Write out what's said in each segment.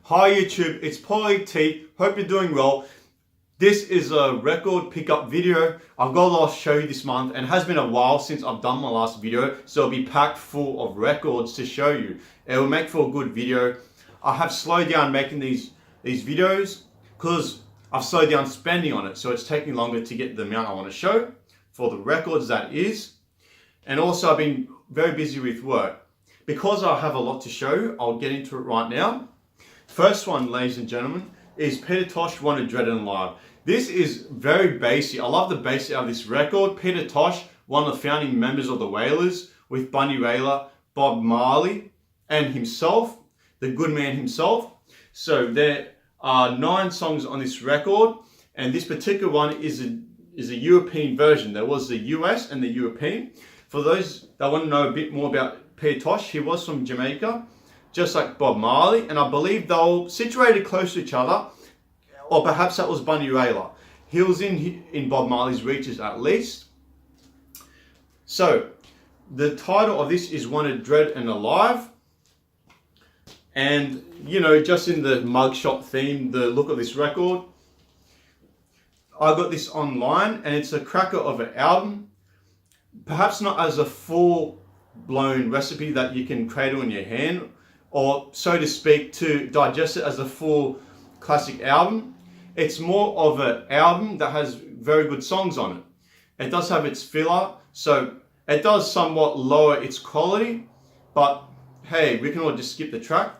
Hi YouTube, it's Polly T. Hope you're doing well. This is a record pickup video. I've got a lot to show you this month, and it has been a while since I've done my last video, so it'll be packed full of records to show you. It will make for a good video. I have slowed down making these videos because I've slowed down spending on it, so it's taking longer to get the amount I want to show for the records that is. And also I've been very busy with work. Because I have a lot to show, I'll get into it right now. First one, ladies and gentlemen, is Peter Tosh, Wanted, Dreaded and Live. This is very basic. I love the basic of this record. Peter Tosh, one of the founding members of the Wailers, with Bunny Wailer, Bob Marley, and himself, the good man himself. So there are 9 songs on this record, and this particular one is a European version. There was the US and the European. For those that want to know a bit more about Peter Tosh, he was from Jamaica, just like Bob Marley, and I believe they were situated close to each other, or perhaps that was Bunny Wailer. He was in Bob Marley's reaches at least. So the title of this is Wanted, Dread and Alive. And you know, just in the mugshot theme, the look of this record, I got this online and it's a cracker of an album. Perhaps not as a full-blown recipe that you can cradle in your hand, or so to speak, to digest it as a full classic album. It's more of an album that has very good songs on it. It does have its filler, so it does somewhat lower its quality, but hey, we can all just skip the track.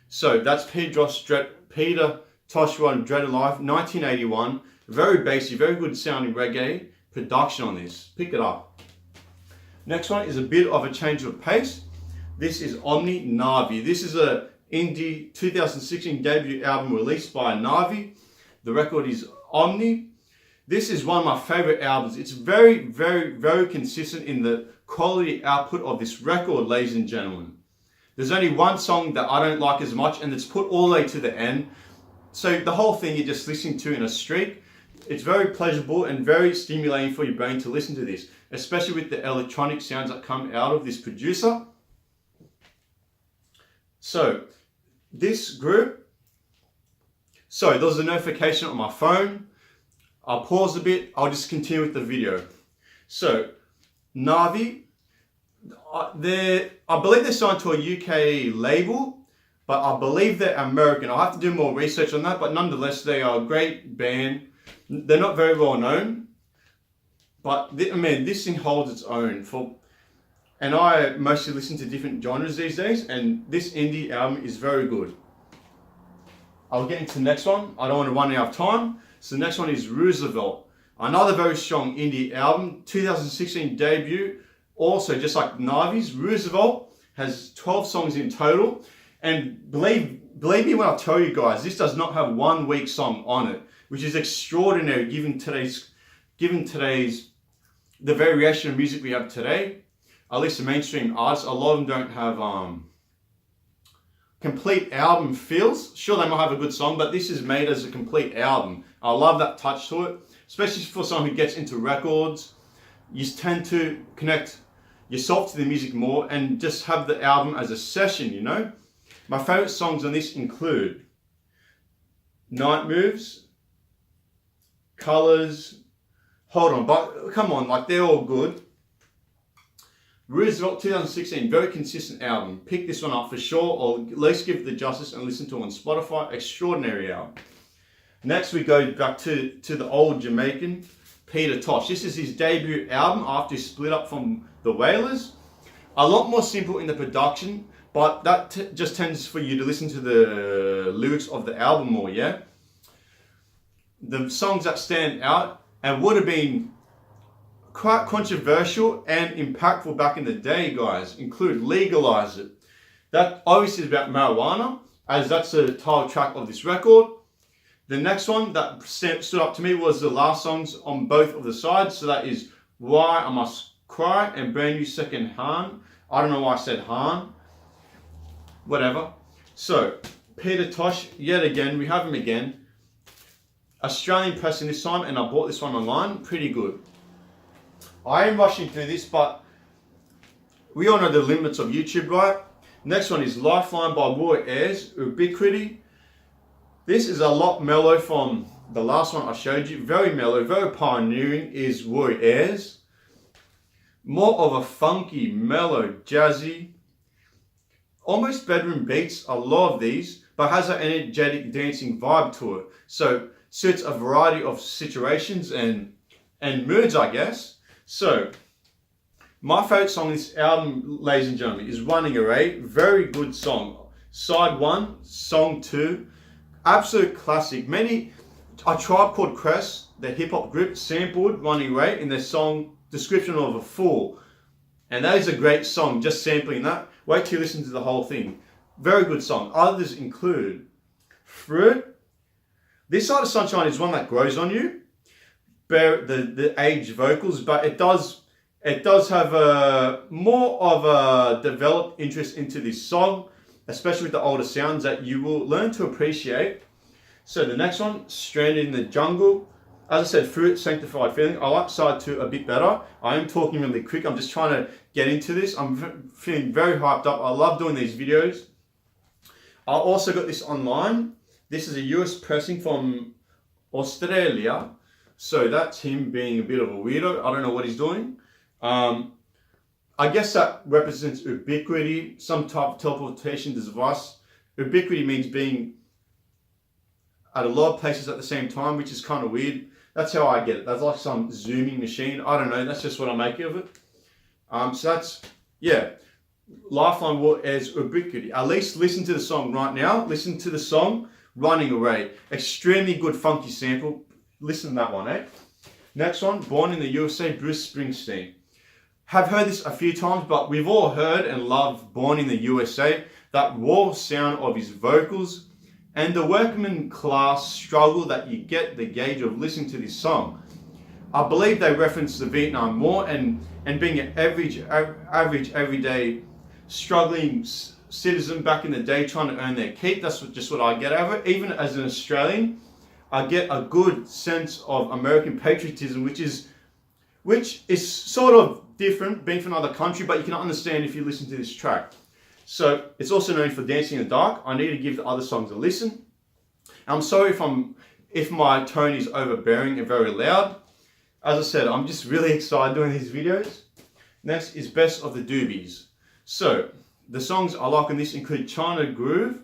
So that's Peter Tosh, Wanted, Dread and Live, 1981. Very basic, very good sounding reggae production on this. Pick it up. Next one is a bit of a change of pace. This is Omni Navi. This is a indie 2016 debut album released by Navi. The record is Omni. This is one of my favorite albums. It's very, very, very consistent in the quality output of this record, ladies and gentlemen. There's only one song that I don't like as much, and it's put all the way to the end. So the whole thing you're just listening to in a streak. It's very pleasurable and very stimulating for your brain to listen to this, especially with the electronic sounds that come out of this producer. So this group, so there was a notification on my phone. I'll pause a bit, I'll just continue with the video. So Navi, I believe they're signed to a UK label, but I believe they're American. I'll have to do more research on that, but nonetheless, they are a great band. They're not very well known, but this thing holds its own. And I mostly listen to different genres these days, and this indie album is very good. I'll get into the next one. I don't want to run out of time. So the next one is Roosevelt. Another very strong indie album, 2016 debut. Also, just like Navi's, Roosevelt has 12 songs in total. And believe me when I tell you guys, this does not have one weak song on it, which is extraordinary given the variation of music we have today. At least the mainstream artists, a lot of them don't have complete album feels. Sure, they might have a good song, but this is made as a complete album. I love that touch to it, especially for someone who gets into records. You tend to connect yourself to the music more and just have the album as a session, you know. My favorite songs on this include Night Moves, Colors, Hold On, but come on, like they're all good. Roosevelt 2016, very consistent album. Pick this one up for sure, or at least give it the justice and listen to it on Spotify. Extraordinary album. Next we go back to the old Jamaican, Peter Tosh. This is his debut album after he split up from the Wailers. A lot more simple in the production, but that just tends for you to listen to the lyrics of the album more, yeah? The songs that stand out and would have been quite controversial and impactful back in the day, guys, include Legalize It. That obviously is about marijuana, as that's the title track of this record. The next one that stood up to me was the last songs on both of the sides. So that is Why I Must Cry and Brand New Second Hand. I don't know why I said Han. Whatever. So, Peter Tosh, yet again, we have him again. Australian pressing this time, and I bought this one online. Pretty good. I am rushing through this, but we all know the limits of YouTube, right? Next one is Lifeline by Roy Ayers, Ubiquity. This is a lot mellow from the last one I showed you. Very mellow, very pioneering is Roy Ayers. More of a funky, mellow, jazzy, almost bedroom beats, a lot of these, but has an energetic dancing vibe to it. So suits a variety of situations and moods, I guess. So my favorite song on this album, ladies and gentlemen, is Running Away. Very good song. Side 1, song 2, absolute classic. A Tribe Called Quest, the hip hop group, sampled Running Away in their song Description of a Fool. And that is a great song, just sampling that. Wait till you listen to the whole thing. Very good song. Others include Fruit. This Side of Sunshine is one that grows on you. The aged vocals, but it does have a more of a developed interest into this song, especially with the older sounds that you will learn to appreciate. So the next one, Stranded in the Jungle. As I said, Fruit, Sanctified Feeling. I like side 2 a bit better. I am talking really quick. I'm just trying to get into this. I'm feeling very hyped up. I love doing these videos. I also got this online. This is a US pressing from Australia. So that's him being a bit of a weirdo. I don't know what he's doing. I guess that represents ubiquity, some type of teleportation device. Ubiquity means being at a lot of places at the same time, which is kind of weird. That's how I get it. That's like some zooming machine. I don't know. That's just what I make of it. So that's, yeah. Lifeline War as ubiquity. At least listen to the song right now. Listen to the song Running Away. Extremely good funky sample. Listen to that one, eh? Next one, Born in the USA, Bruce Springsteen. Have heard this a few times, but we've all heard and loved Born in the USA. That raw sound of his vocals and the workman class struggle that you get the gauge of listening to this song. I believe they reference the Vietnam War and being an average, everyday, struggling citizen back in the day trying to earn their keep. That's just what I get out of it. Even as an Australian, I get a good sense of American patriotism, which is sort of different being from another country, but you can understand if you listen to this track. So it's also known for Dancing in the Dark. I need to give the other songs a listen. I'm sorry if my tone is overbearing and very loud. As I said, I'm just really excited doing these videos. Next is Best of the Doobies. So the songs I like on this include China Grove.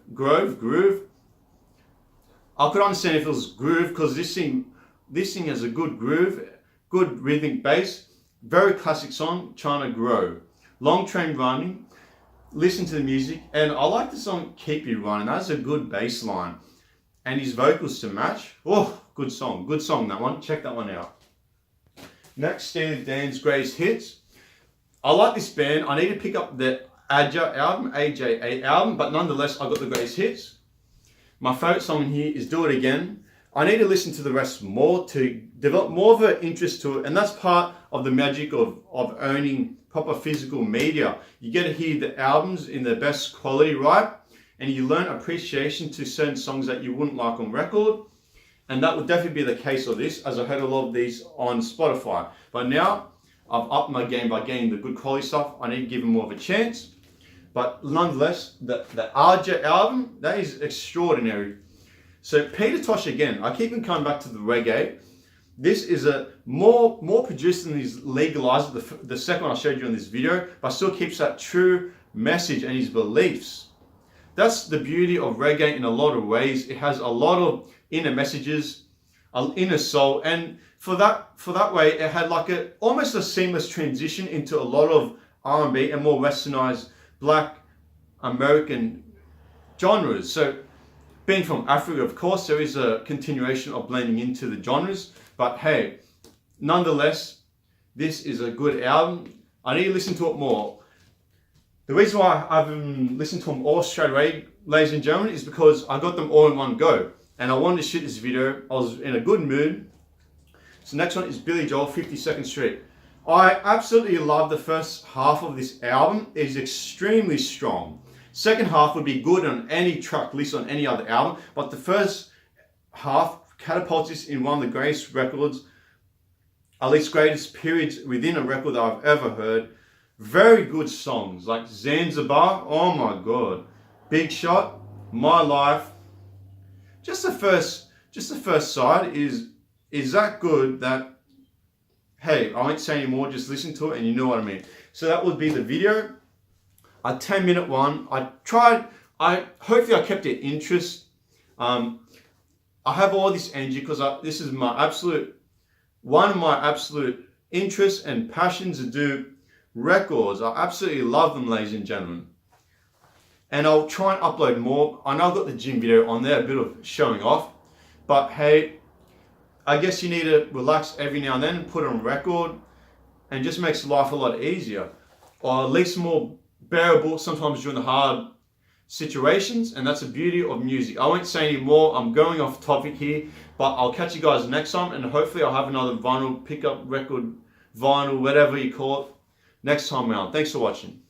I could understand if it was groove because this thing has a good groove, good rhythmic bass. Very classic song, China Grove. Long Train Running. Listen to the music, and I like the song Keep You Running. That's a good bass line, and his vocals to match. Oh, good song that one. Check that one out. Next, Steely Dan's Greatest Hits. I like this band. I need to pick up the AJA album, but nonetheless, I got the Greatest Hits. My favorite song in here is Do It Again. I need to listen to the rest more to develop more of an interest to it, and that's part of the magic of owning proper physical media. You get to hear the albums in their best quality, right? And you learn appreciation to certain songs that you wouldn't like on record. And that would definitely be the case of this, as I heard a lot of these on Spotify. But now I've upped my game by getting the good quality stuff. I need to give them more of a chance. But nonetheless, the RJ album, that is extraordinary. So Peter Tosh again, I keep on coming back to the reggae. This is a more produced than his Legalizer, the second one I showed you in this video, but still keeps that true message and his beliefs. That's the beauty of reggae in a lot of ways. It has a lot of inner messages, an inner soul, and for that way, it had like almost a seamless transition into a lot of R&B and more westernized Black American genres. So being from Africa, of course, there is a continuation of blending into the genres. But hey, nonetheless, this is a good album. I need to listen to it more. The reason why I haven't listened to them all straight away, ladies and gentlemen, is because I got them all in one go. And I wanted to shoot this video. I was in a good mood. So next one is Billy Joel, 52nd Street. I absolutely love the first half of this album. It is extremely strong. Second half would be good on any track list on any other album. But the first half catapults this in one of the greatest records, at least greatest periods within a record that I've ever heard. Very good songs like Zanzibar, oh my god, Big Shot, My Life, just the first side is that good that, hey, I won't say anymore, just listen to it and you know what I mean. So that would be the video, a 10-minute one. Hopefully I kept it interest. I have all this energy because this is one of my absolute interests and passions to do records. I absolutely love them, ladies and gentlemen. And I'll try and upload more. I know I've got the gym video on there, a bit of showing off. But hey, I guess you need to relax every now and then and put it on record, and just makes life a lot easier, or at least more bearable sometimes during the hard situations. And that's the beauty of music. I won't say any more. I'm going off topic here, but I'll catch you guys next time, and hopefully I'll have another vinyl pickup record, vinyl, whatever you call it, next time around. Thanks for watching.